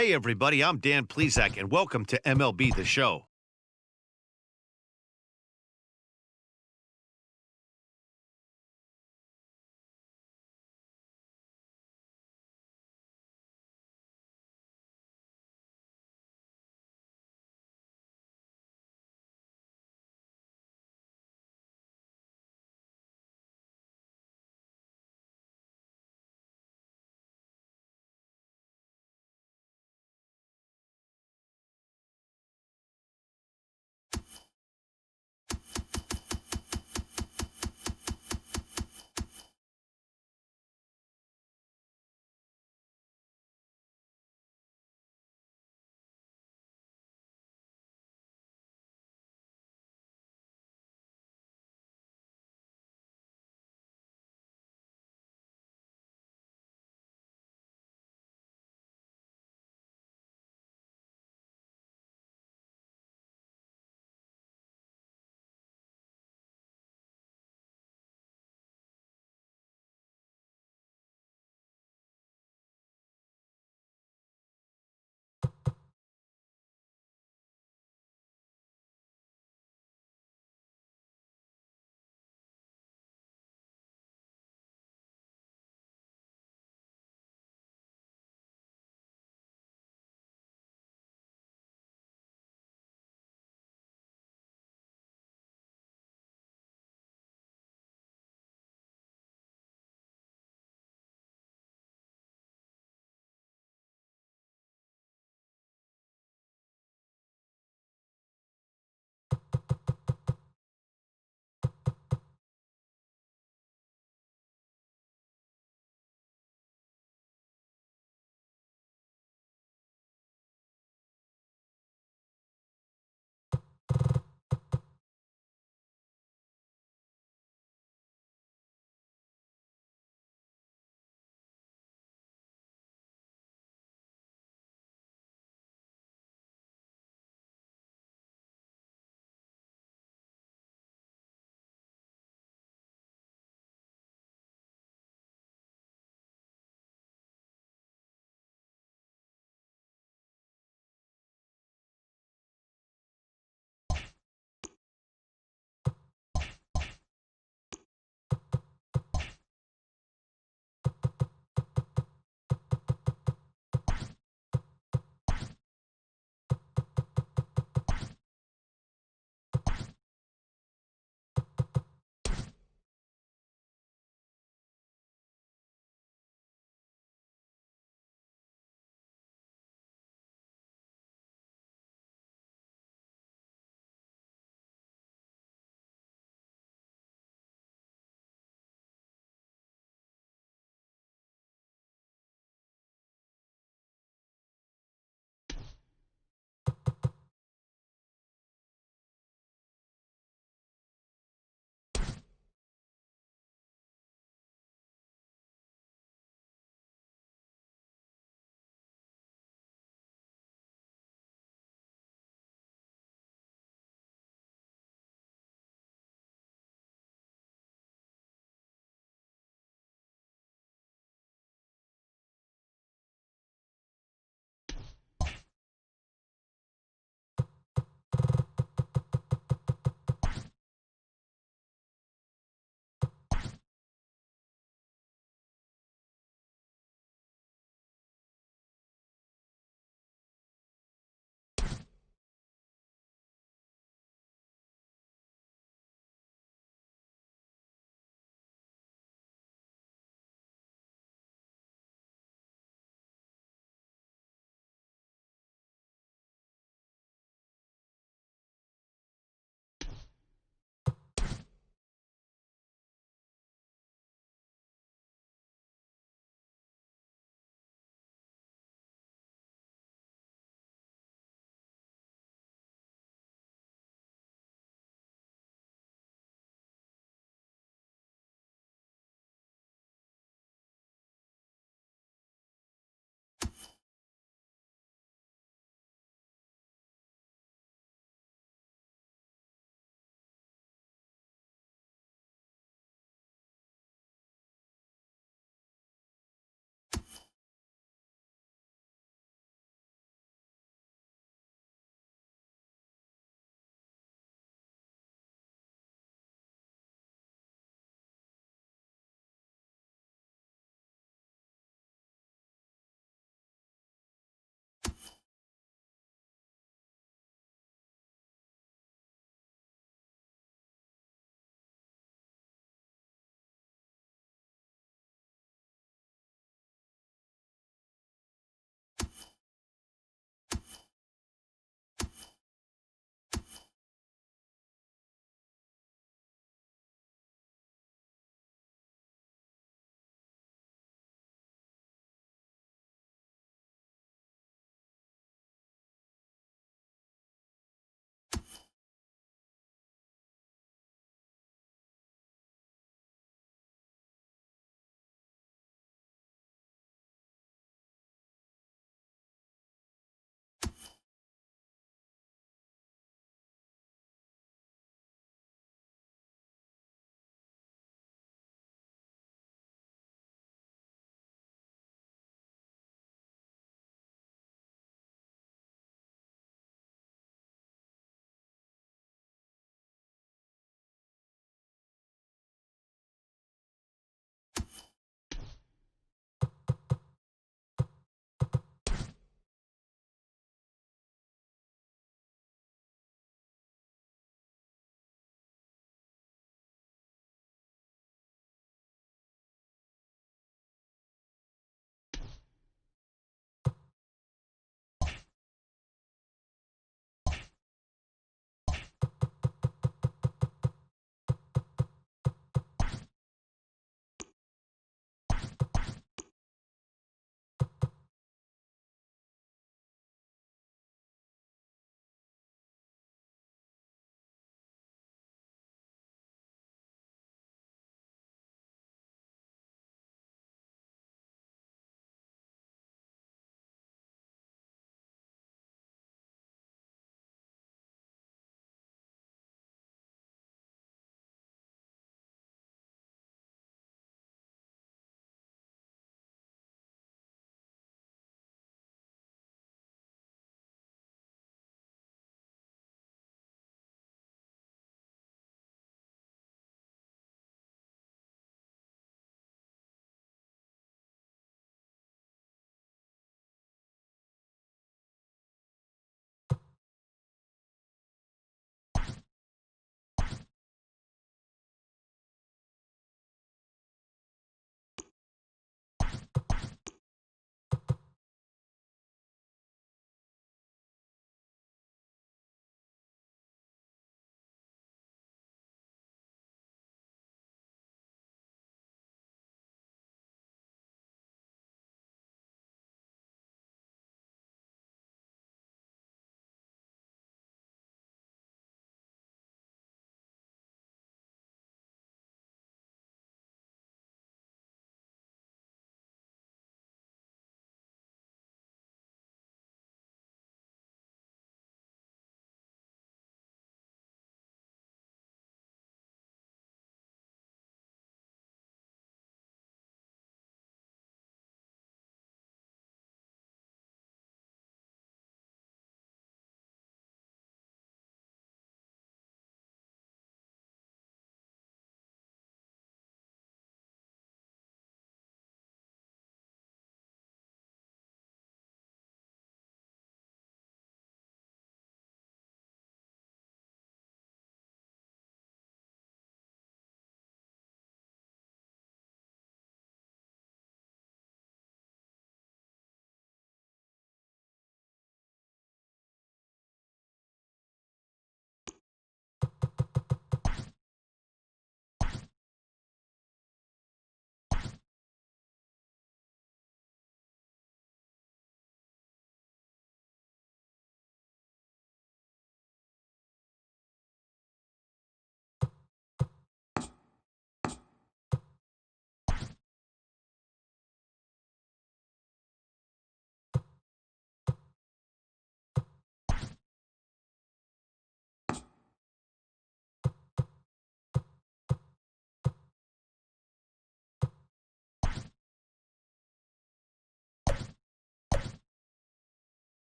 Hey, everybody, I'm Dan Plesac, and welcome to MLB The Show.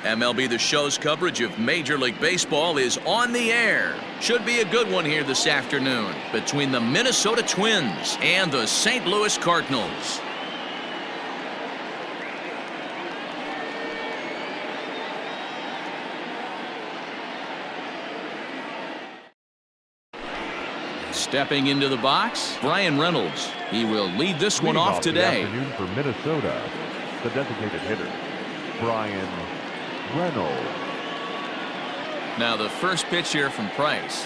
MLB The Show's coverage of Major League Baseball is on the air. Should be a good one here this afternoon between the Minnesota Twins and the St. Louis Cardinals. Stepping into the box, Brian Reynolds. He will lead this one off today. Afternoon for Minnesota, the designated hitter, Brian Reynolds. Now the first pitch here from Price.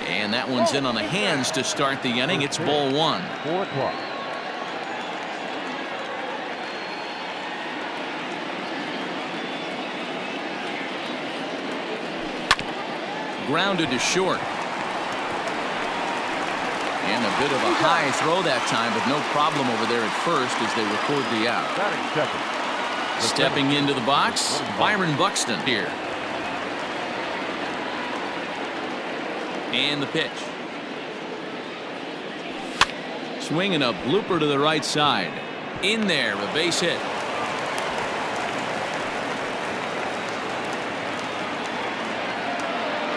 And that one's in on the hands to start the inning. It's ball one. 4 o'clock. Grounded to short. And a bit of a high throw that time, but no problem over there at first as they record the out. Stepping into the box, Byron Buxton here. And the pitch. Swinging a blooper to the right side. In there, a base hit.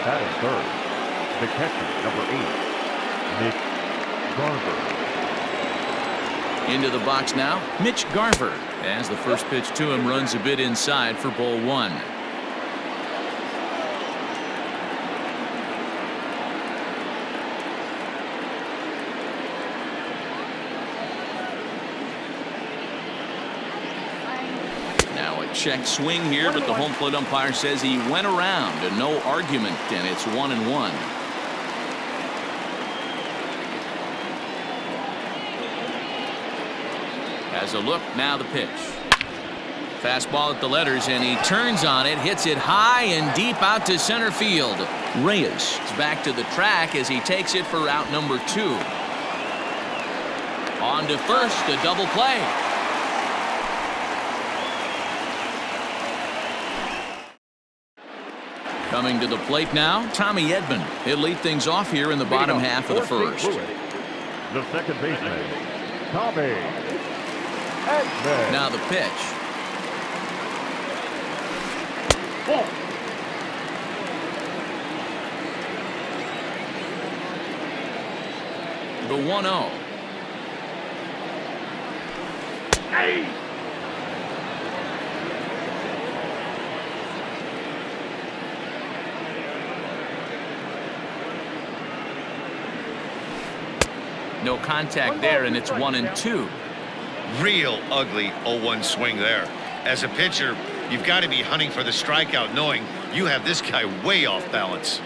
That is third. The catcher, number 8, Mitch Garver. Into the box now, Mitch Garver, as the first pitch to him runs a bit inside for ball one. Now a check swing here, but the home plate umpire says he went around and no argument, and it's 1-1. As a look, now the pitch. Fastball at the letters, and he turns on it, hits it high and deep out to center field. Reyes is back to the track as he takes it for out number 2. On to first, a double play. Coming to the plate now, Tommy Edman. He'll lead things off here in the bottom half of the first. The second baseman, Tommy Edman. Now the pitch. The 1-0. Hey. No contact there, and it's 1-2. Real ugly 0-1 swing there. As a pitcher, you've got to be hunting for the strikeout, knowing you have this guy way off balance.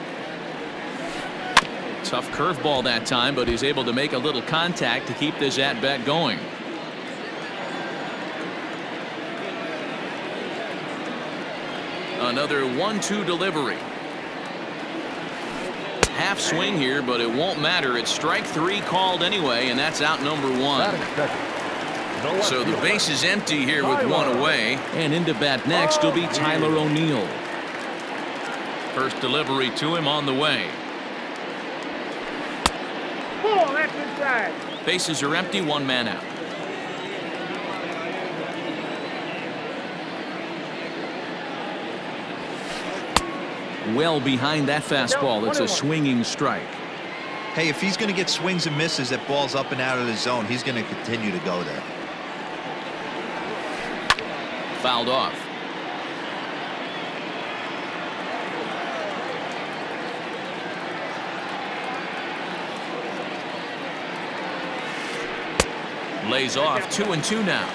Tough curveball that time, but he's able to make a little contact to keep this at-bat going. Another 1-2 delivery. Half swing here, but it won't matter. It's strike 3 called anyway, and that's out number 1. So the base is empty here with 1 away, and into bat next will be Tyler O'Neill. First delivery to him on the way. That's inside. Bases are empty, 1 man out. Well behind that fastball. It's a swinging strike. Hey, if he's going to get swings and misses at balls up and out of the zone, he's going to continue to go there. Fouled off. Lays off. 2-2 now.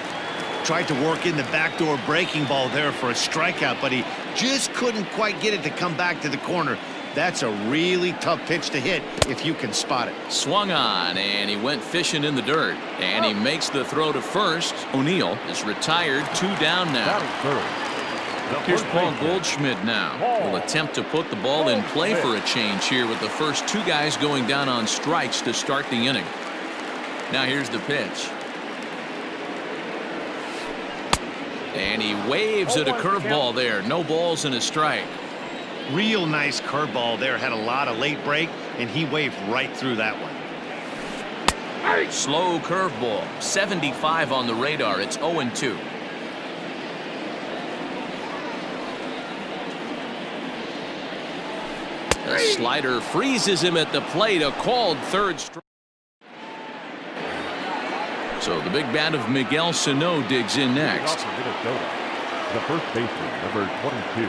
Tried to work in the backdoor breaking ball there for a strikeout, but he just couldn't quite get it to come back to the corner. That's a really tough pitch to hit if you can spot it. Swung on, and he went fishing in the dirt, and he makes the throw to first. O'Neill is retired, 2 down now. Here's Paul Goldschmidt now. Will attempt to put the ball in play for a change here with the first 2 guys going down on strikes to start the inning. Now here's the pitch. And he waves at a curveball there. No balls and a strike. Real nice curveball there. Had a lot of late break, and he waved right through that one. Slow curveball. 75 on the radar. It's 0-2. The slider freezes him at the plate. A called third strike. So the big bat of Miguel Sano digs in next. The first baseman, number 22.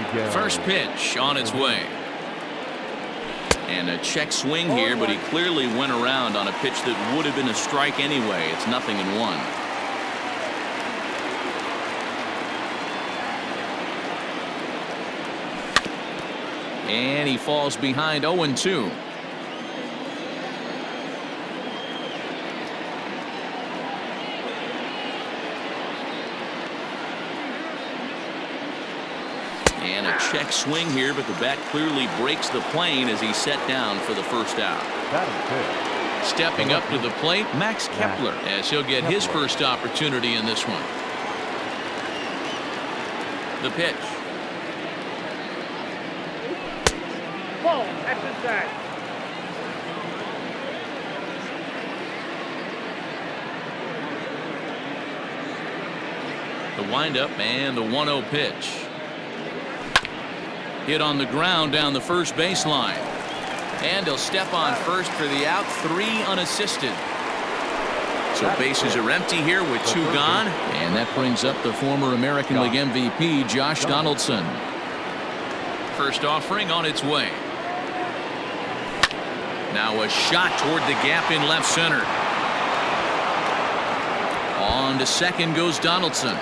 Miguel. First pitch on its way. And a check swing here, but he clearly went around on a pitch that would have been a strike anyway. It's 0-1. And he falls behind 0-2. And a check swing here, but the bat clearly breaks the plane as he's set down for the first out. Stepping up to the plate, Max Kepler, as he'll get his first opportunity in this one. The pitch. Ball at the side. The windup and the 1-0 pitch. Hit on the ground down the first baseline. And he'll step on first for the out. 3 unassisted. So bases are empty here with 2 gone. And that brings up the former American League MVP, Josh Donaldson. First offering on its way. Now a shot toward the gap in left center. On to second goes Donaldson.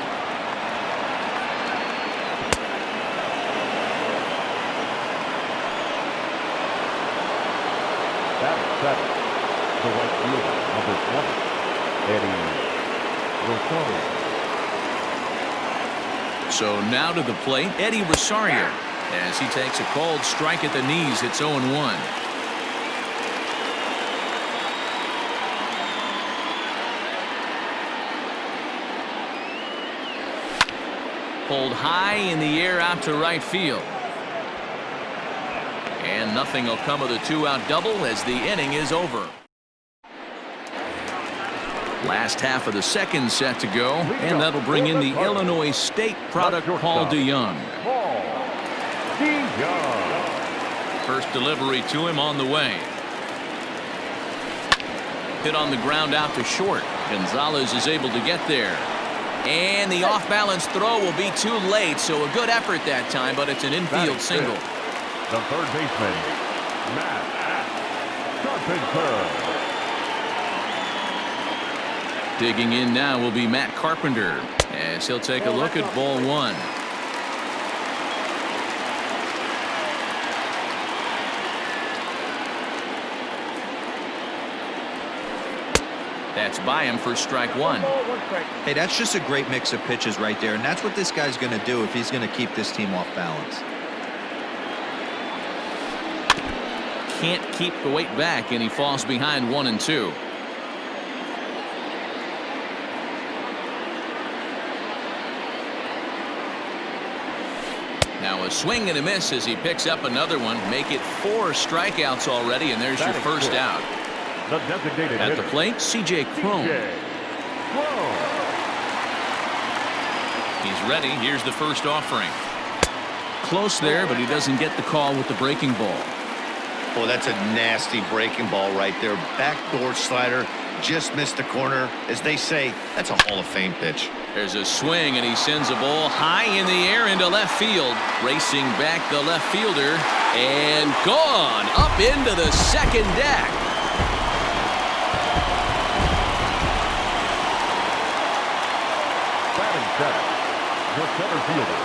The right fielder, number 20, Eddie Rosario. So now to the plate, Eddie Rosario, as he takes a called strike at the knees. It's 0-1. Pulled high in the air out to right field. And nothing will come of the 2-out double as the inning is over. Last half of the second set to go, and that'll bring in the Illinois State product, Paul DeYoung. First delivery to him on the way. Hit on the ground out to short. Gonzalez is able to get there. And the off-balance throw will be too late, so a good effort that time, but it's an infield single. The third baseman, Matt Carpenter. Digging in now will be Matt Carpenter, as he'll take a look at ball 1. That's by him for strike 1. Hey, that's just a great mix of pitches right there, and that's what this guy's going to do if he's going to keep this team off balance. Can't keep the weight back, and he falls behind 1-2. Now a swing and a miss as he picks up another one. Make it 4 strikeouts already, and there's your first out. The designated At the plate, C.J. Cron. He's ready. Here's the first offering. Close there, but he doesn't get the call with the breaking ball. Oh, that's a nasty breaking ball right there. Backdoor slider. Just missed the corner. As they say, that's a Hall of Fame pitch. There's a swing, and he sends a ball high in the air into left field. Racing back the left fielder, and gone up into the second deck. The center fielder.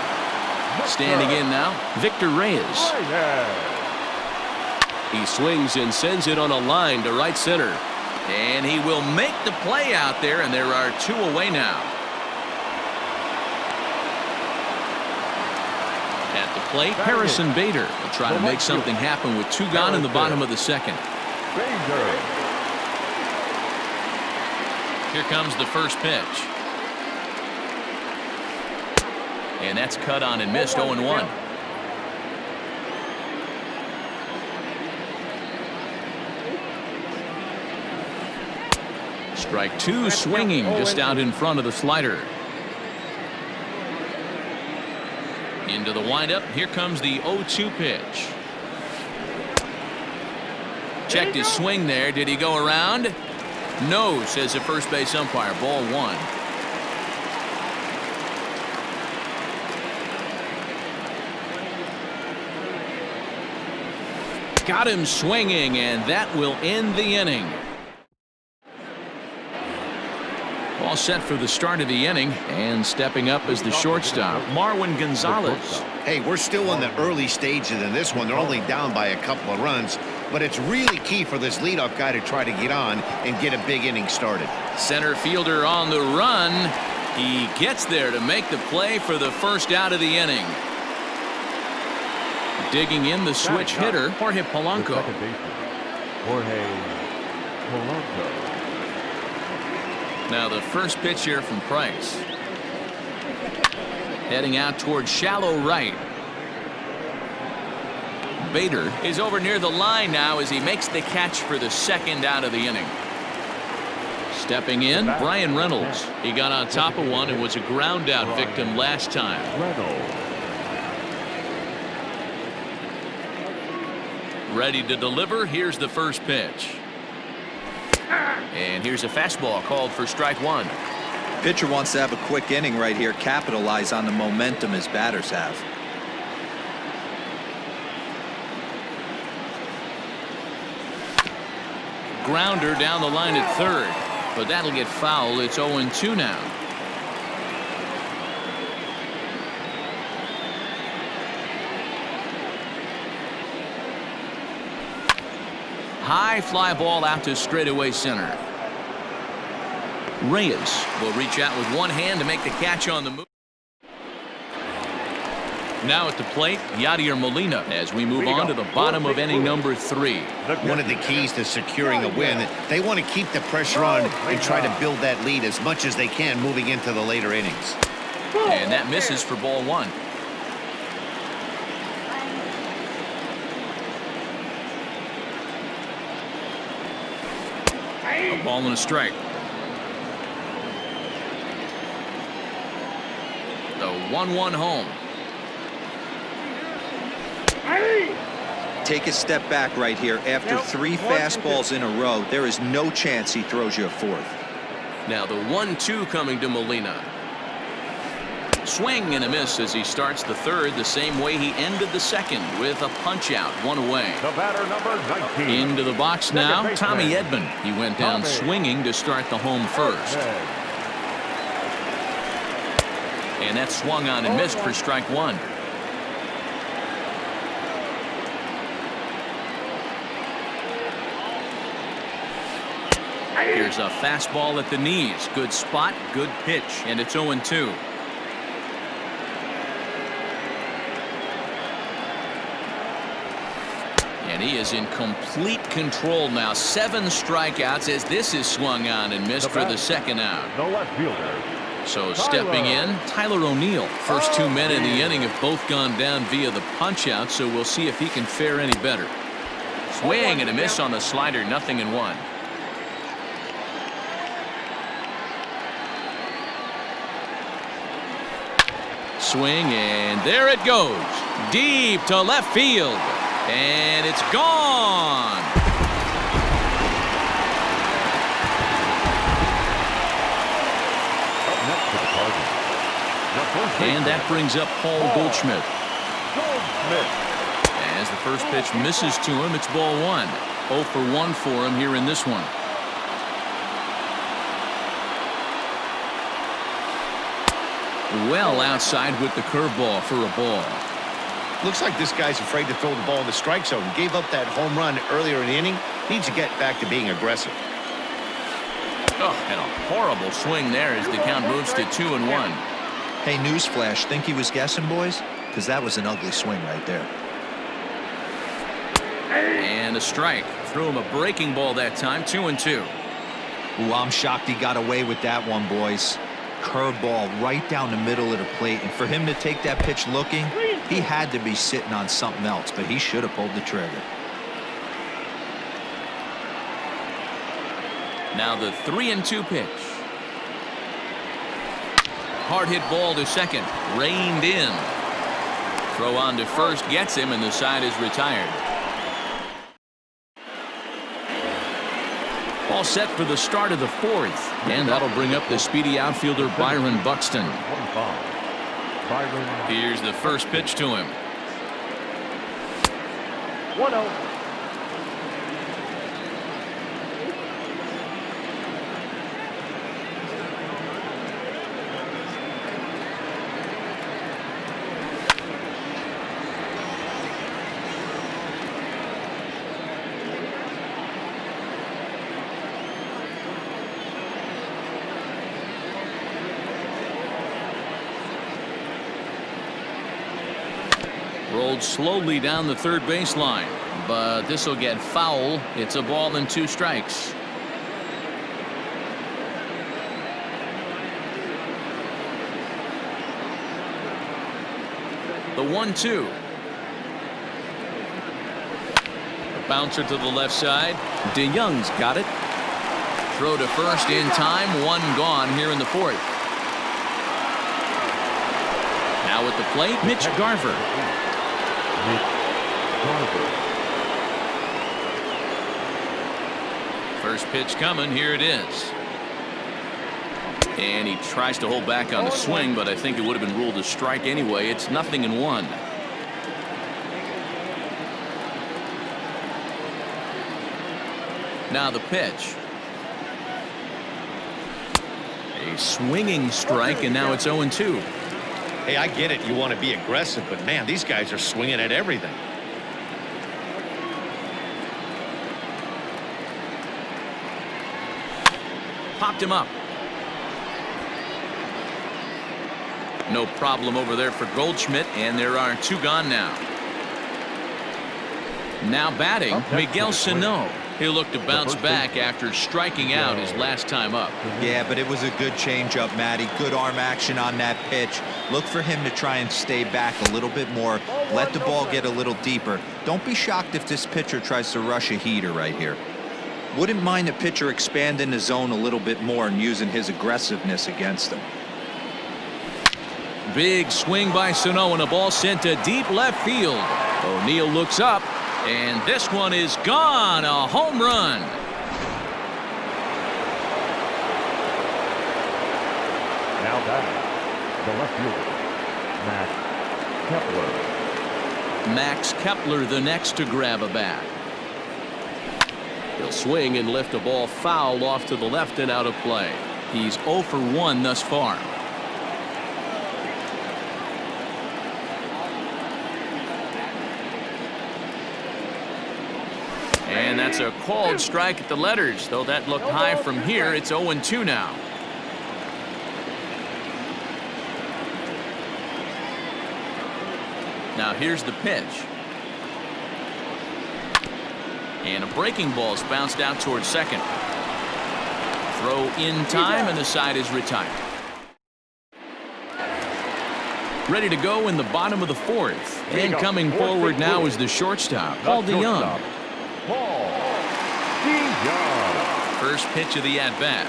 Standing in now, Victor Reyes. He swings and sends it on a line to right center. And he will make the play out there, and there are 2 away now. At the plate, Harrison Bader will try to make something happen with 2 gone in the bottom of the second. Here comes the first pitch. And that's cut on and missed. 0-1. Strike 2 swinging just out in front of the slider. Into the windup. Here comes the 0-2 pitch. Checked his swing there. Did he go around? No, says the first base umpire. Ball 1. Got him swinging, and that will end the inning. All set for the start of the inning, and stepping up as the shortstop, Marwin Gonzalez. Hey, we're still in the early stages in this one. They're only down by a couple of runs, but it's really key for this leadoff guy to try to get on and get a big inning started. Center fielder on the run. He gets there to make the play for the first out of the inning. Digging in the switch hitter, Jorge Polanco. Jorge Polanco. Now the first pitch here from Price. Heading out towards shallow right. Bader is over near the line now as he makes the catch for the second out of the inning. Stepping in, Brian Reynolds. He got on top of one and was a ground out victim last time. Reynolds. Ready to deliver. Here's the first pitch. And here's a fastball called for strike 1. Pitcher wants to have a quick inning right here, capitalize on the momentum his batters have. Grounder down the line at third, but that'll get foul. It's 0-2 now. High fly ball out to straightaway center. Reyes will reach out with one hand to make the catch on the move. Now at the plate, Yadier Molina as we move on to the bottom of inning number 3. One of the keys to securing a win, they want to keep the pressure on and try to build that lead as much as they can moving into the later innings. And that misses for ball 1. A ball and a strike. The 1-1 home. Take a step back right here. After 3 fastballs in a row, there is no chance he throws you a 4th. Now the 1-2 coming to Molina. Swing and a miss as he starts the third the same way he ended the second with a punch out, 1 away. The batter number 19. Into the box now, Tommy Edman. He went down swinging to start the home first. And that swung on and missed for strike 1. Here's a fastball at the knees. Good spot, good pitch, and it's 0-2. And he is in complete control now. 7 strikeouts as this is swung on and missed for the second out. The left fielder. So stepping in, Tyler O'Neill. First 2 men in the inning have both gone down via the punch out, so we'll see if he can fare any better. Swing and a miss on the slider, 0-1. Swing, and there it goes. Deep to left field. And it's gone. Up next for the Cardinals. And that brings up Paul Goldschmidt. As the first pitch misses to him, it's ball 1. 0 for 1 for him here in this one. Well outside with the curveball for a ball. Looks like this guy's afraid to throw the ball in the strike zone. Gave up that home run earlier in the inning. Needs to get back to being aggressive. Oh, and a horrible swing there as the count moves to 2-1. Hey, newsflash, think he was guessing, boys? Because that was an ugly swing right there. And a strike. Threw him a breaking ball that time, 2-2. Ooh, I'm shocked he got away with that one, boys. Curveball right down the middle of the plate, and for him to take that pitch looking, he had to be sitting on something else, but he should have pulled the trigger. Now the 3-2 pitch. Hard hit ball to second, reined in. Throw on to first gets him, and the side is retired. All set for the start of the fourth. And that'll bring up the speedy outfielder Byron Buxton. 25. Byron. Here's the first pitch to him. 1-0. Rolled slowly down the third baseline, but this will get foul. It's a ball and 2 strikes. The 1-2. A bouncer to the left side. DeYoung's got it. Throw to first in time. 1 gone here in the fourth. Now at the plate, Mitch Garver. First pitch coming. Here it is. And he tries to hold back on the swing, but I think it would have been ruled a strike anyway. It's 0-1. Now the pitch. A swinging strike, and now it's 0-2. Hey, I get it. You want to be aggressive, but man, these guys are swinging at everything. Popped him up. No problem over there for Goldschmidt, and there are 2 gone now. Now batting, Miguel Sano. He'll look to bounce back after striking out his last time up. Yeah, but it was a good changeup, Matty. Good arm action on that pitch. Look for him to try and stay back a little bit more. Let the ball get a little deeper. Don't be shocked if this pitcher tries to rush a heater right here. Wouldn't mind the pitcher expanding the zone a little bit more and using his aggressiveness against him. Big swing by Sano, and a ball sent to deep left field. O'Neill looks up, and this one is gone. A home run. Now batting, the left fielder, Max Kepler. Max Kepler the next to grab a bat. He'll swing and lift a ball foul off to the left and out of play. He's 0 for 1 thus far. And that's a called strike at the letters, though that looked high from here. It's 0-2 now. Now here's the pitch. And a breaking ball's bounced out towards second. Throw in time, and the side is retired. Ready to go in the bottom of the fourth. And coming forward now is the shortstop, Paul DeYoung. First pitch of the at-bat.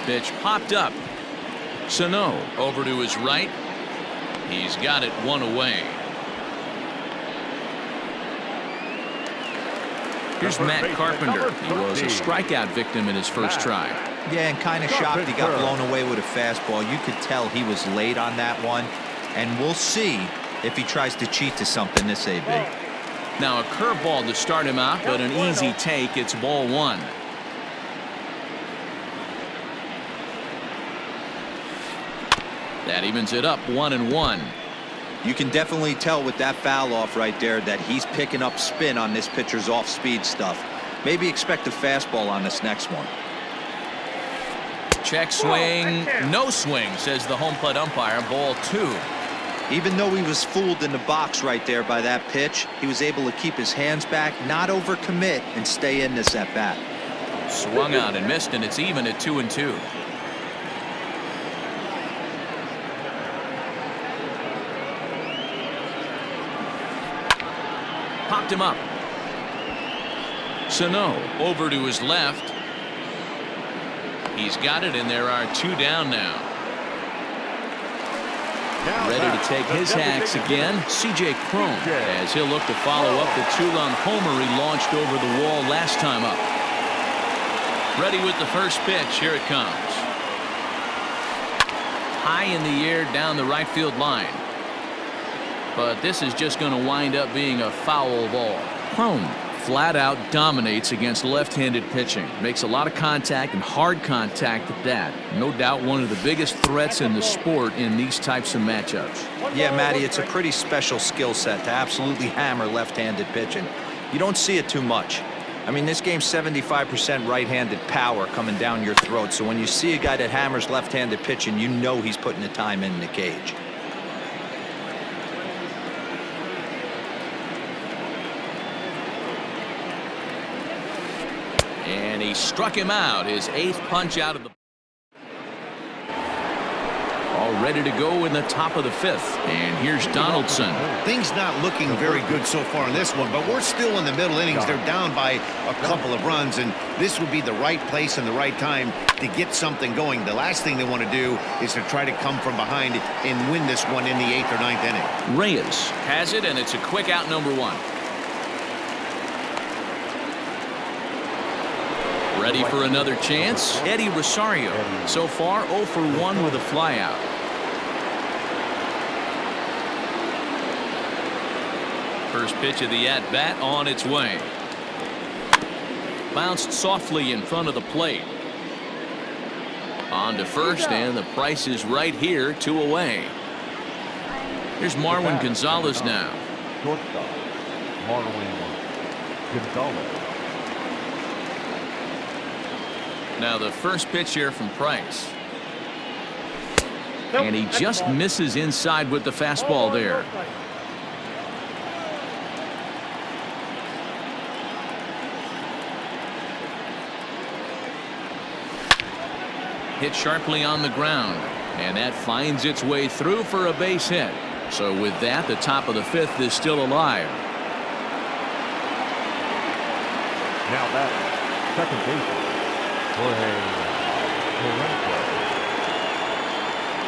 Pitch popped up. Sano over to his right. He's got it 1 away. Here's Matt Carpenter. He was a strikeout victim in his first try. Yeah, and kind of shocked he got blown away with a fastball. You could tell he was late on that one. And we'll see if he tries to cheat to something this AB. Now a curveball to start him out, but an easy take. It's ball 1. That evens it up 1-1. You can definitely tell with that foul off right there that he's picking up spin on this pitcher's off-speed stuff. Maybe expect a fastball on this next one. Check swing, no swing, says the home plate umpire. Ball 2. Even though he was fooled in the box right there by that pitch, he was able to keep his hands back, not overcommit, and stay in this at bat. Swung out and missed, and it's even at 2-2. Popped him up. Sano over to his left. He's got it, and there are 2 down now. Ready to take his hacks again, C.J. Cron, as he'll look to follow up the two-run homer he launched over the wall last time up. Ready with the first pitch. Here it comes. High in the air down the right field line. But this is just going to wind up being a foul ball. Cron flat out dominates against left-handed pitching. Makes a lot of contact and hard contact at that. No doubt one of the biggest threats in the sport in these types of matchups. Yeah, Matty, it's a pretty special skill set to absolutely hammer left-handed pitching. You don't see it too much. I mean, this game's 75% right-handed power coming down your throat. So when you see a guy that hammers left-handed pitching, you know he's putting the time in the cage. And he struck him out, his 8th punch out of the... All ready to go in the top of the 5th. And here's Donaldson. Things not looking very good so far in this one, but we're still in the middle innings. They're down by a couple of runs, and this would be the right place and the right time to get something going. The last thing they want to do is to try to come from behind and win this one in the 8th or 9th inning. Reyes has it, and it's a quick out, number 1. Ready for another chance. Eddie Rosario. So far 0 for 1 with a flyout. First pitch of the at-bat on its way. Bounced softly in front of the plate. On to first, and the price is right here, 2 away. Here's Marwin Gonzalez now. Shortstop, Marwin Gonzalez. Now the first pitch here from Price. And he just misses inside with the fastball there. Hit sharply on the ground. And that finds its way through for a base hit. So with that, the top of the 5th is still alive. Now that second baseman.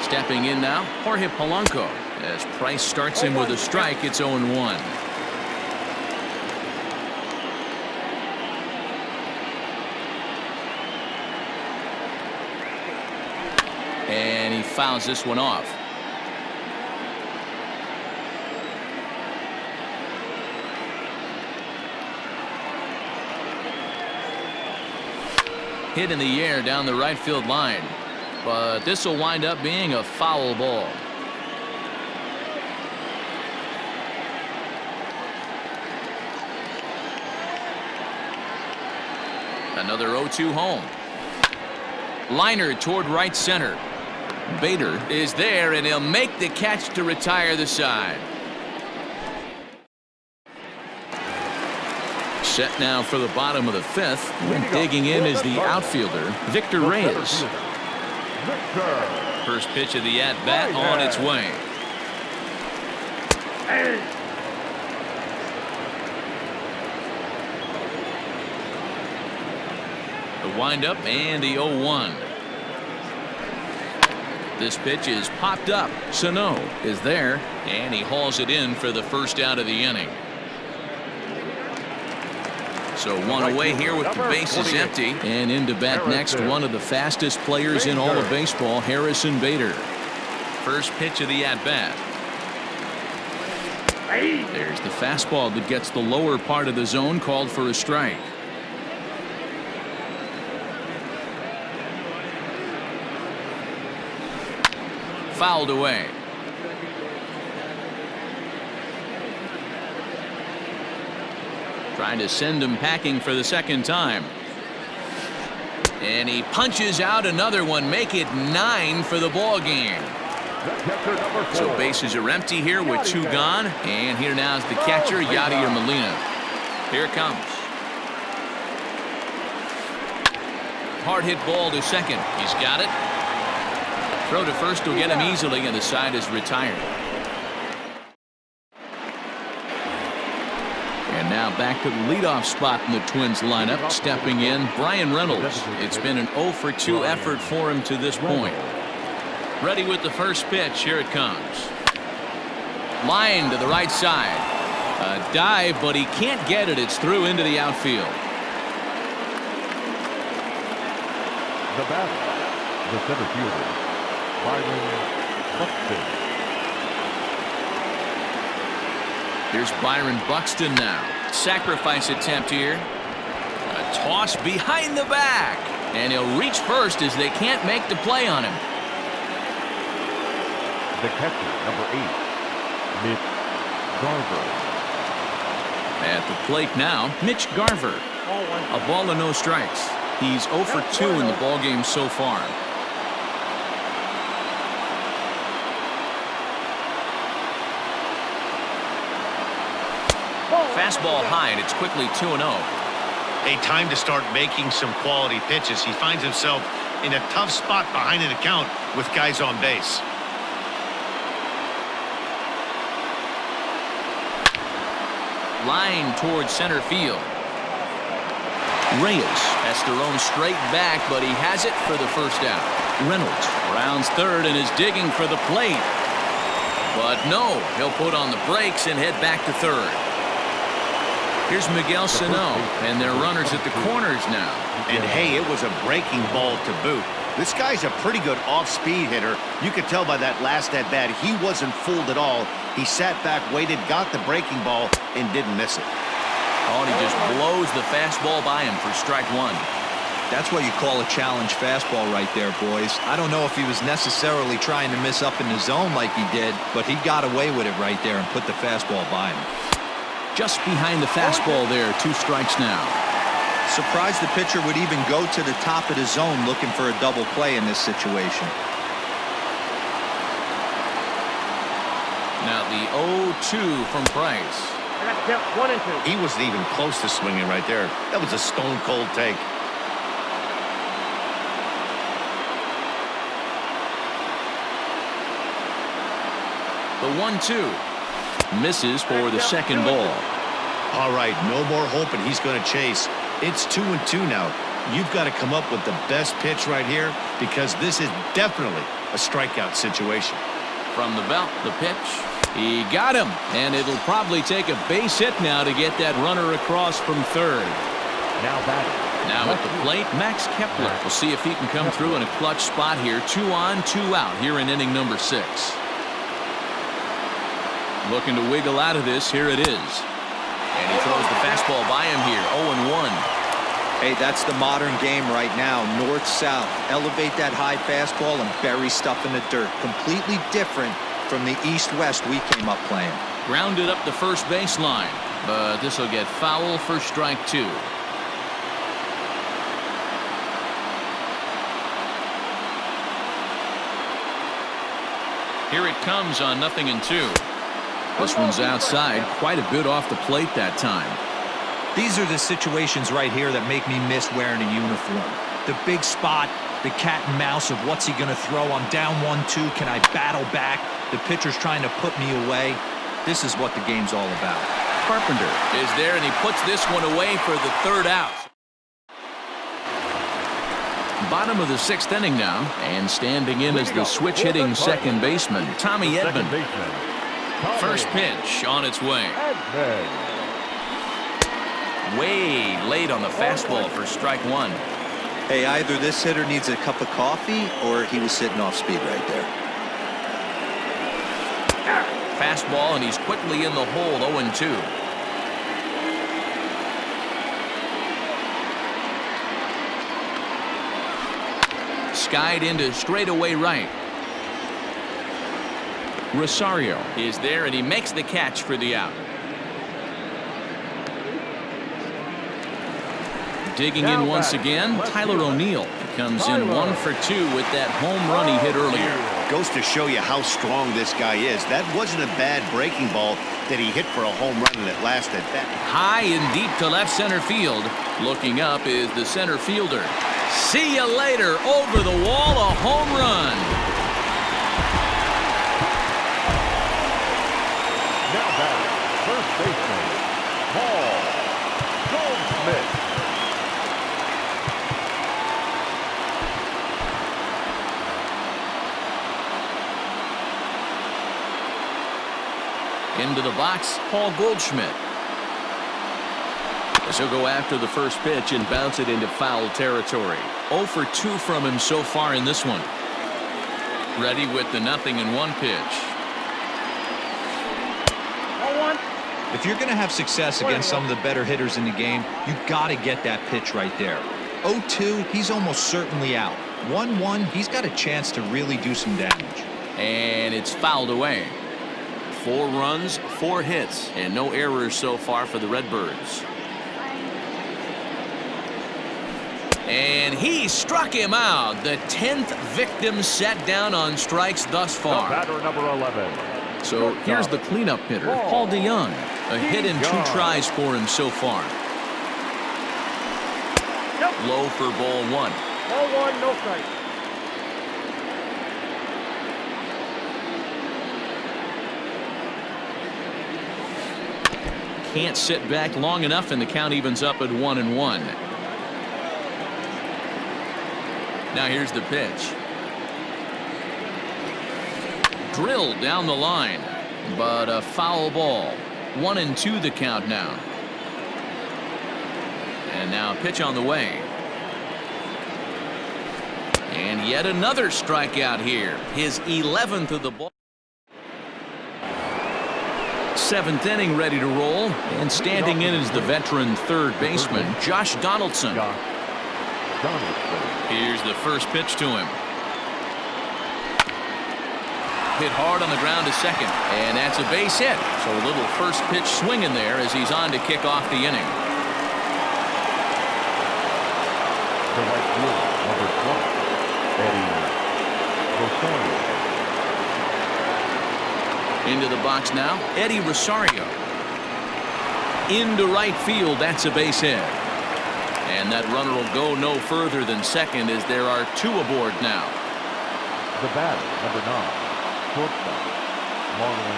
Stepping in now, Jorge Polanco. As Price starts him with a strike, it's 0-1. And he fouls this one off. Hit in the air down the right field line, but this will wind up being a foul ball. Another 0-2 home. Liner toward right center. Bader is there, and he'll make the catch to retire the side. Set now for the bottom of the 5th. And digging in is the outfielder, Victor Reyes. First pitch of the at-bat on its way. The windup and the 0-1. This pitch is popped up. Sano is there, and he hauls it in for the first out of the inning. So 1 away here with the bases empty. And into bat next, one of the fastest players in all of baseball, Harrison Bader. First pitch of the at-bat. There's the fastball that gets the lower part of the zone, called for a strike. Fouled away. Trying to send him packing for the second time. And he punches out another one, make it 9 for the ball game. So bases are empty here with 2 gone. And here now is the catcher, Yadier Molina. Here it comes. Hard hit ball to second. He's got it. Throw to first will get him easily, and the side is retired. And now back to the leadoff spot in the Twins lineup. Stepping in, Brian Reynolds. It's been an 0 for 2 effort for him to this point. Ready with the first pitch. Here it comes. Line to the right side. A dive, but he can't get it. It's through into the outfield. The batter, the center fielder, Byron Buxton. Here's Byron Buxton now. Sacrifice attempt here. A toss behind the back. And he'll reach first as they can't make the play on him. The catcher, number 8, Mitch Garver. At the plate now, Mitch Garver. A ball and no strikes. He's 0 for 2 in the ballgame so far. Fastball high, and it's quickly 2-0. A time to start making some quality pitches. He finds himself in a tough spot behind an account with guys on base. Line towards center field. Reyes has thrown straight back, but he has it for the first out. Reynolds rounds third and is digging for the plate. But no, he'll put on the brakes and head back to third. Here's Miguel Sano, and their runners at the corners now. And hey, it was a breaking ball to boot. This guy's a pretty good off-speed hitter. You could tell by that last at-bat he wasn't fooled at all. He sat back, waited, got the breaking ball, and didn't miss it. Oh, and he just blows the fastball by him for strike one. That's what you call a challenge fastball right there, boys. I don't know if he was necessarily trying to miss up in the zone like he did, but he got away with it right there and put the fastball by him. Just behind the fastball there, 2 strikes now. Surprised the pitcher would even go to the top of the zone looking for a double play in this situation. Now the 0-2 from Price. I got to count 1 and 2. He wasn't even close to swinging right there. That was a stone-cold take. The 1-2. Misses for the second ball. All right, no more hoping he's going to chase. It's 2-2 now. You've got to come up with the best pitch right here because this is definitely a strikeout situation. From the belt, the pitch. He got him, and it'll probably take a base hit now to get that runner across from third. Now batting. Now at the plate, Max Kepler. We'll see if he can come through in a clutch spot here. 2 on, 2 out here in inning number 6. Looking to wiggle out of this. Here it is. And he throws the fastball by him here. 0-1. Hey, that's the modern game right now. North-south. Elevate that high fastball and bury stuff in the dirt. Completely different from the east-west we came up playing. Grounded up the first baseline. But this will get foul for strike 2. Here it comes on 0-2. This one's outside, quite a bit off the plate that time. These are the situations right here that make me miss wearing a uniform. The big spot, the cat and mouse of what's he going to throw. I'm down 1-2. Can I battle back? The pitcher's trying to put me away. This is what the game's all about. Carpenter is there, and he puts this one away for the third out. Bottom of the 6th inning now, and standing in as the switch-hitting second baseman, Tommy Edman. First pitch on its way. Way late on the fastball for strike 1. Hey, either this hitter needs a cup of coffee or he was sitting off speed right there. Fastball, and he's quickly in the hole. 0-2. Skied into straightaway right. Rosario is there, and he makes the catch for the out. Digging in once again, Tyler O'Neill comes in 1 for 2 with that home run he hit earlier. Goes to show you how strong this guy is. That wasn't a bad breaking ball that he hit for a home run, and it lasted that. High and deep to left center field. Looking up is the center fielder. See you later. Over the wall, a home run. Now batting, first baseman, Paul Goldschmidt. Into the box, Paul Goldschmidt. As he'll go after the first pitch and bounce it into foul territory. 0 for 2 from him so far in this one. Ready with the 0-1 pitch. 0-1. If you're going to have success against some of the better hitters in the game, you got to get that pitch right there. 0-2, he's almost certainly out. 1-1, he's got a chance to really do some damage. And it's fouled away. 4 runs, 4 hits, and no errors so far for the Redbirds. And he struck him out. The 10th victim set down on strikes thus far. Batter number 11. So here's the cleanup hitter, Paul DeYoung. A hit in 2 tries for him so far. Low for ball 1. 0-1, no strike. Can't sit back long enough, and the count evens up at 1-1. Now here's the pitch. Drilled down the line, but a foul ball. 1-2 the count now. And now a pitch on the way. And yet another strikeout here. His 11th of the ball. 7th inning ready to roll. And standing in is the veteran third baseman, Josh Donaldson. Here's the first pitch to him. Hit hard on the ground to second. And that's a base hit. So a little first pitch swing in there as he's on to kick off the inning. The right fielder, number 12, Eddie Rosario. Into the box now, Eddie Rosario. Into right field, that's a base hit. And that runner will go no further than second as there are 2 aboard now. The batter, number 9, shortstop, Marwin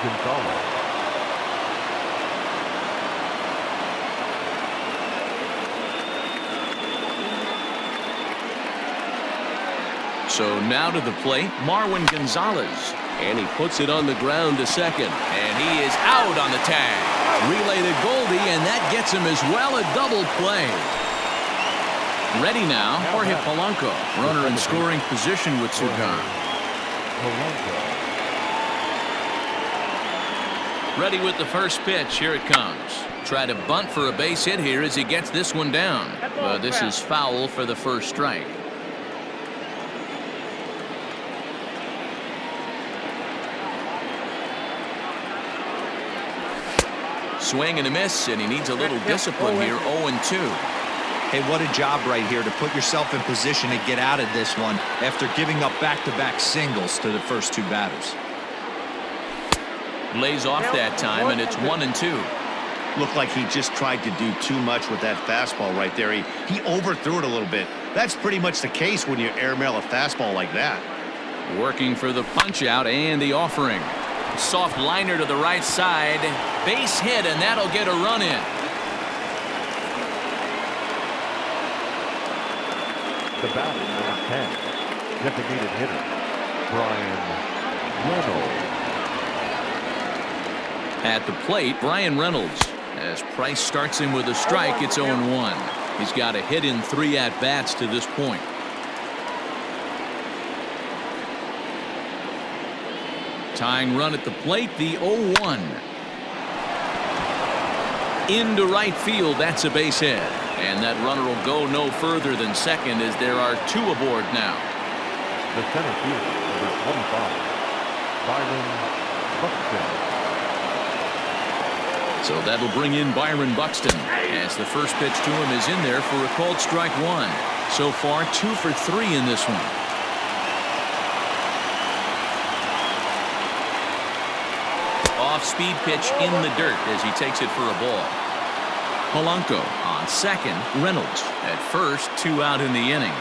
Gonzalez. So now to the plate, Marwin Gonzalez. And he puts it on the ground to second. And he is out on the tag. Relay to Goldie, and that gets him as well. A double play. Ready now, Jorge Polanco. Runner in scoring position with Sudan. Ready with the first pitch. Here it comes. Try to bunt for a base hit here as he gets this one down. But this is foul for the first strike. Swing and a miss, and he needs a little discipline here. 0-2. Hey, what a job right here to put yourself in position to get out of this one after giving up back-to-back singles to the first 2 batters. Lays off that time, and it's 1-2. Looked like he just tried to do too much with that fastball right there. He overthrew it a little bit. That's pretty much the case when you airmail a fastball like that. Working for the punch out and the offering. Soft liner to the right side. Base hit, and that'll get a run in. The batter, number 10, designated hitter, Brian Reynolds. At the plate, Brian Reynolds. As Price starts him with a strike, it's 0-1. He's got a hit in 3 at-bats to this point. Tying run at the plate, the 0-1. Into right field, that's a base hit. And that runner will go no further than second as there are 2 aboard now. The center fielder, number 25, Byron Buxton. So that'll bring in Byron Buxton as the first pitch to him is in there for a called strike 1. So far 2 for 3 in this one. Off-speed pitch in the dirt as he takes it for a ball. Polanco on second, Reynolds at first, 2 out in the inning.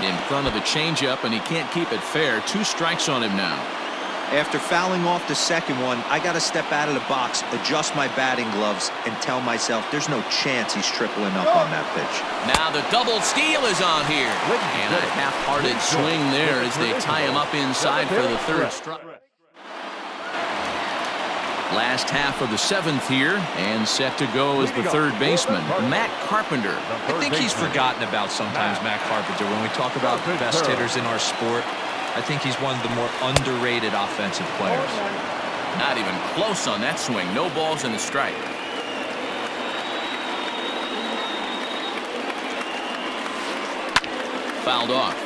In front of the changeup, and he can't keep it fair. 2 strikes on him now. After fouling off the second one, I got to step out of the box, adjust my batting gloves, and tell myself there's no chance he's tripling up on that pitch. Now the double steal is on here. And a half-hearted swing there as they tie him up inside for the third strike. Last half of the seventh here, and set to go as the third baseman, Matt Carpenter. I think he's forgotten about sometimes, Matt Carpenter. When we talk about the best hitters in our sport, I think he's one of the more underrated offensive players. Not even close on that swing. No balls and a strike. Fouled off.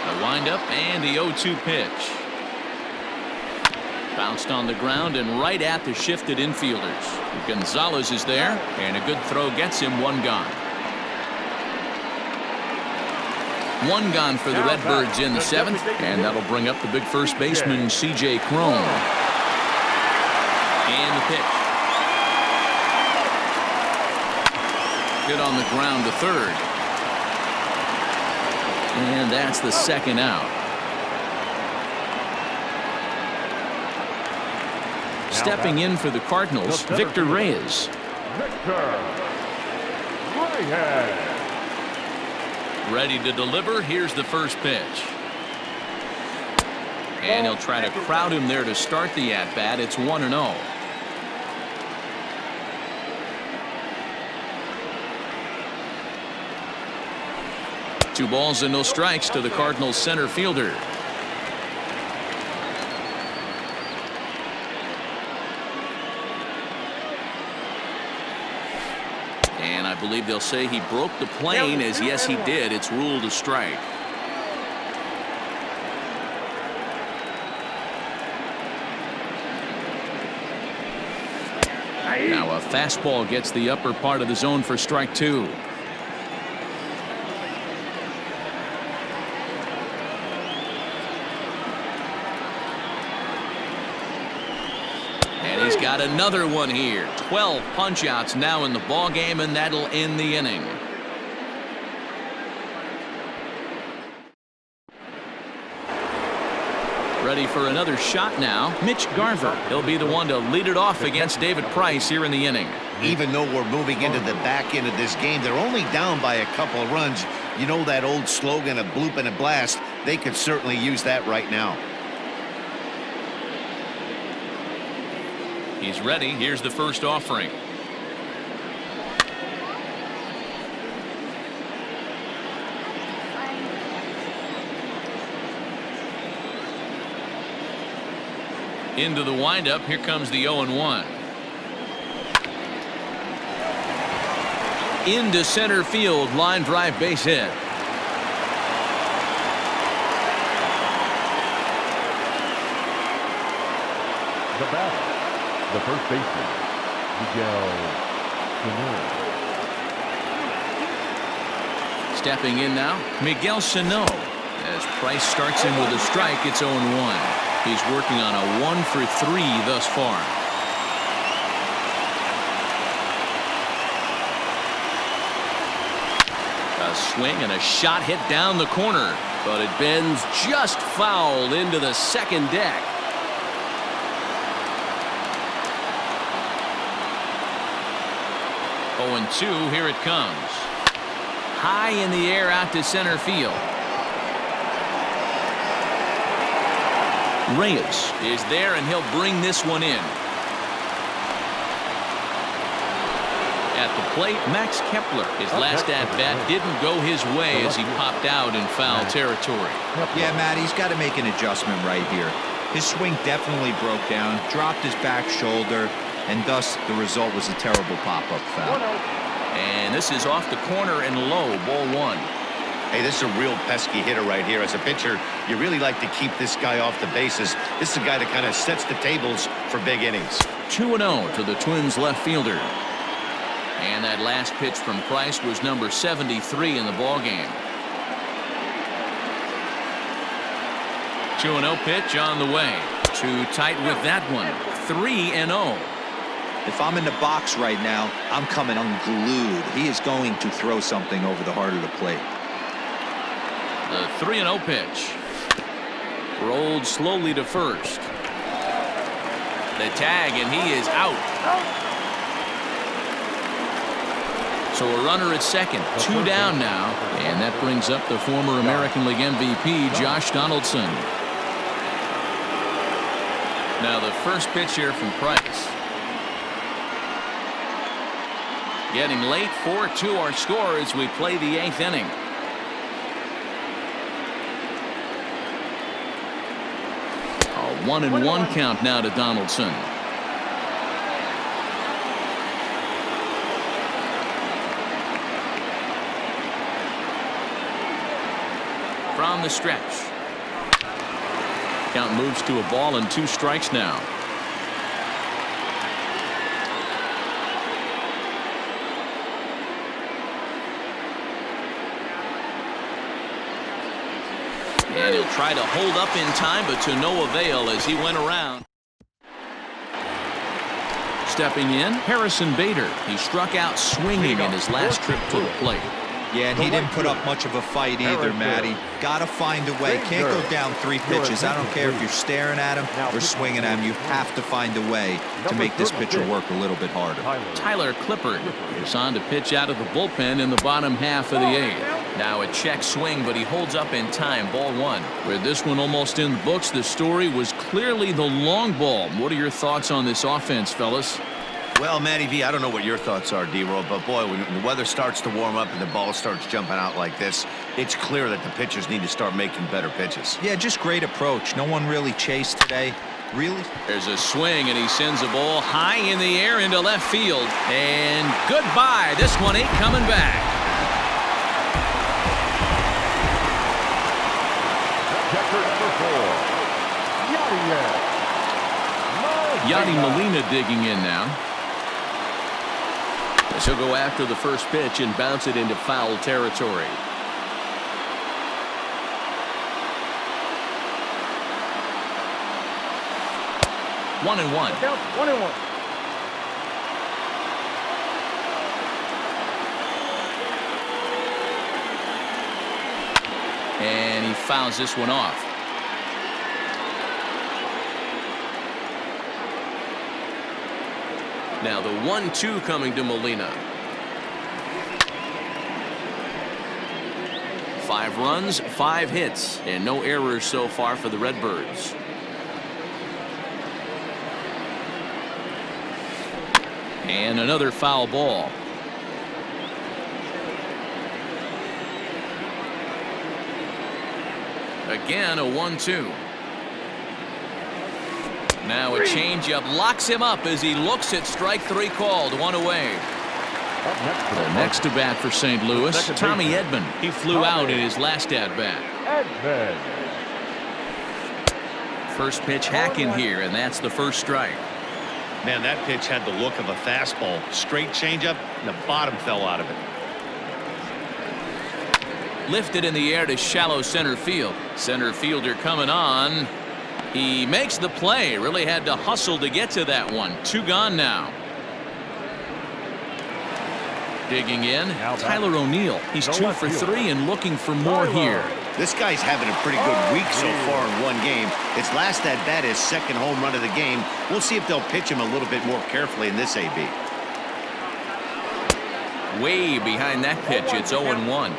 The windup and the 0-2 pitch. Bounced on the ground and right at the shifted infielders. Gonzalez is there, and a good throw gets him one gone. One gone for the Redbirds in the seventh, and that'll bring up the big first baseman, C.J. Cron. And the pitch. Hit on the ground to third. And that's the second out. Stepping in for the Cardinals, Victor Reyes. Ready to deliver. Here's the first pitch. And he'll try to crowd him there to start the at-bat. It's 1-0. Two balls and no strikes to the Cardinals center fielder. And I believe they'll say he broke the plane, as yes he did. It's ruled a strike. Now a fastball gets the upper part of the zone for strike two. And he's got another one here. 12 punch-outs now in the ball game, and that'll end the inning. Ready for another shot now, Mitch Garver. He'll be the one to lead it off against David Price here in the inning. Even though we're moving into the back end of this game, they're only down by a couple of runs. You know that old slogan, a bloop and a blast. They could certainly use that right now. He's ready. Here's the first offering. Into the windup. Here comes the 0-1. Into center field. Line drive, base hit. The batter, the first baseman, Miguel Sano. Stepping in now, Miguel Sano. As Price starts him with a strike, it's 0-1. He's working on a 1-for-3 thus far. A swing and a shot hit down the corner, but it bends just foul into the second deck. Oh, and 2, here it comes. High in the air out to center field. Reyes is there, and he'll bring this one in. At the plate, Max Kepler. His last at-bat didn't go his way as he popped out in foul territory. Yeah, Matt, he's got to make an adjustment right here. His swing definitely broke down, dropped his back shoulder, and thus the result was a terrible pop-up foul. And this is off the corner and low, ball one. Hey, this is a real pesky hitter right here. As a pitcher, you really like to keep this guy off the bases. This is a guy that kind of sets the tables for big innings. 2-0 to the Twins left fielder. And that last pitch from Price was number 73 in the ball game. 2-0 pitch on the way. Too tight with that one. 3-0. If I'm in the box right now, I'm coming unglued. He is going to throw something over the heart of the plate. The 3-0 pitch. Rolled slowly to first. The tag, and he is out. So a runner at second, 2 down now, and that brings up the former American League MVP, Josh Donaldson. Now the first pitch here from Price. Getting late, 4-2 our score as we play the 8th inning. A 1-1 count now to Donaldson. From the stretch. Count moves to a ball and 2 strikes now. And he'll try to hold up in time, but to no avail as he went around. Stepping in, Harrison Bader. He struck out swinging in his last trip to the plate. Yeah, and he didn't put up much of a fight either, Matty. Got to find a way. Can't go down 3 pitches. I don't care if you're staring at him or swinging at him. You have to find a way to make this pitcher work a little bit harder. Tyler Clippard is on to pitch out of the bullpen in the bottom half of the 8th. Now a check swing, but he holds up in time. Ball 1. With this one almost in the books, the story was clearly the long ball. What are your thoughts on this offense, fellas? Well, Matty V, I don't know what your thoughts are, D-Roll, but boy, when the weather starts to warm up and the ball starts jumping out like this, it's clear that the pitchers need to start making better pitches. Yeah, just great approach. No one really chased today. Really? There's a swing, and he sends a ball high in the air into left field. And goodbye. This one ain't coming back. Catcher number 4, Yadi Molina digging in now. As he'll go after the first pitch and bounce it into foul territory. One and one. 1-1. And he fouls this one off. Now the 1-2 coming to Molina. 5 runs, 5 hits, and no errors so far for the Redbirds. And another foul ball. Again, a 1-2. Now a changeup locks him up as he looks at strike 3 called. 1 away. The next to bat for St. Louis, Tommy Edman. He flew out in his last at bat. First pitch hack in here, and that's the first strike. Man, that pitch had the look of a fastball. Straight changeup, and the bottom fell out of it. Lifted in the air to shallow center field. Center fielder coming on. He makes the play. Really had to hustle to get to that one. 2 gone now. Digging in, Tyler O'Neill. He's 2 for 3 and looking for more here. This guy's having a pretty good week so far in one game. His last at bat is second home run of the game. We'll see if they'll pitch him a little bit more carefully in this AB. Way behind that pitch. It's 0-1.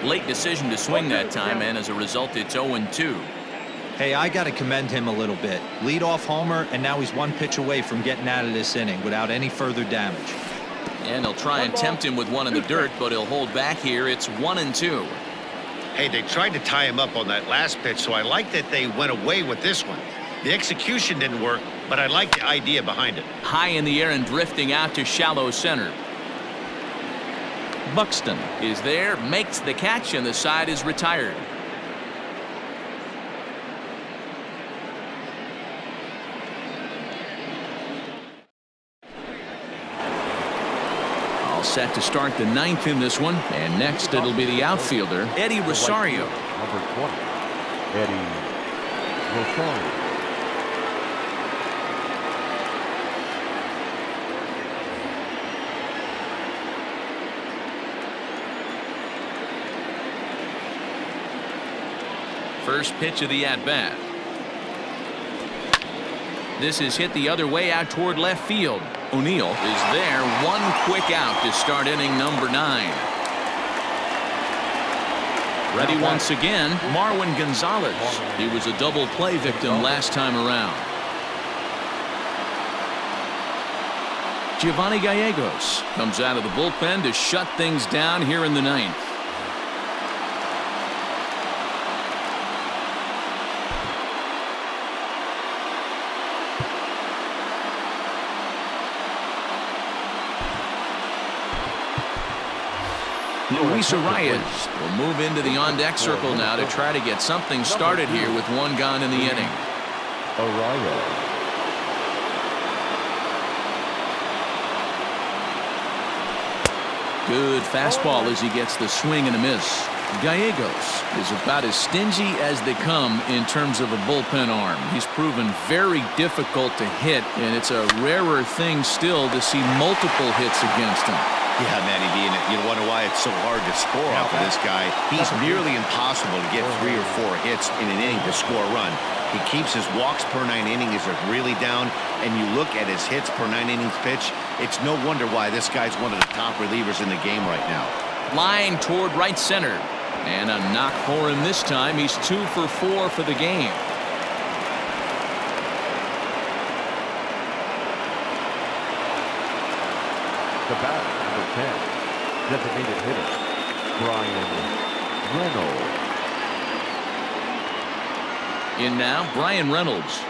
Late decision to swing that time, and as a result, it's 0-2. Hey, I got to commend him a little bit. Leadoff homer, and now he's 1 pitch away from getting out of this inning without any further damage. And they'll try and tempt him with one in the dirt, but he'll hold back here. It's 1-2. Hey, they tried to tie him up on that last pitch, so I like that they went away with this one. The execution didn't work, but I like the idea behind it. High in the air and drifting out to shallow center. Buxton is there, makes the catch, and the side is retired. All set to start the 9th in this one, and next it'll be the outfielder, Eddie Rosario. number 20, Eddie Rosario. First pitch of the at-bat. This is hit the other way out toward left field. O'Neill is there. One quick out to start inning number 9. Ready once again, Marwin Gonzalez. He was a double play victim last time around. Giovanni Gallegos comes out of the bullpen to shut things down here in the 9th. Luis Arias will move into the on-deck circle now to try to get something started here with one gone in the inning. Arias. Good fastball as he gets the swing and a miss. Gallegos is about as stingy as they come in terms of a bullpen arm. He's proven very difficult to hit, and it's a rarer thing still to see multiple hits against him. Yeah, Matty D, and you wonder why it's so hard to score off of this guy. He's nearly impossible to get 3 or 4 hits in an inning to score a run. He keeps his walks per 9 innings are really down, and you look at his hits per 9 innings pitch, it's no wonder why this guy's one of the top relievers in the game right now. Line toward right center, and a knock for him this time. He's 2 for 4 for the game. The bat, number 10, designated hitter, Brian Reynolds. In now, Brian Reynolds,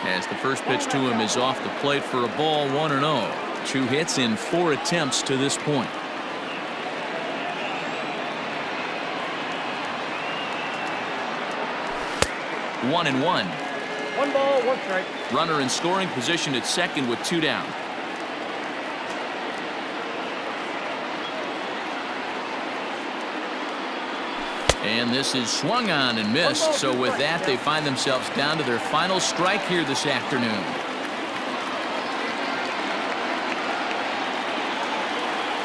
as the first pitch to him is off the plate for a ball, 1-0. 2 hits in 4 attempts to this point. One and one. 1 ball, 1 strike. Runner in scoring position at second with 2 down. And this is swung on and missed. So with that, they find themselves down to their final strike here this afternoon.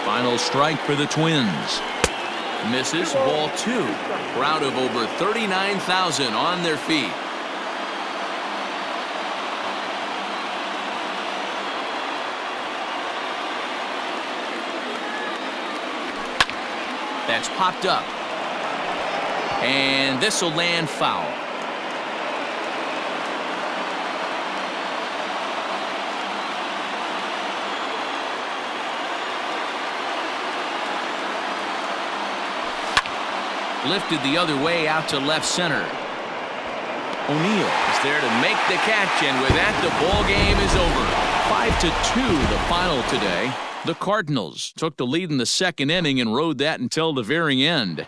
Final strike for the Twins. Misses, ball 2. Crowd of over 39,000 on their feet. That's popped up. And this will land foul. Lifted the other way out to left center. O'Neill is there to make the catch, and with that, the ball game is over. 5-2 the final today. The Cardinals took the lead in the second inning and rode that until the very end.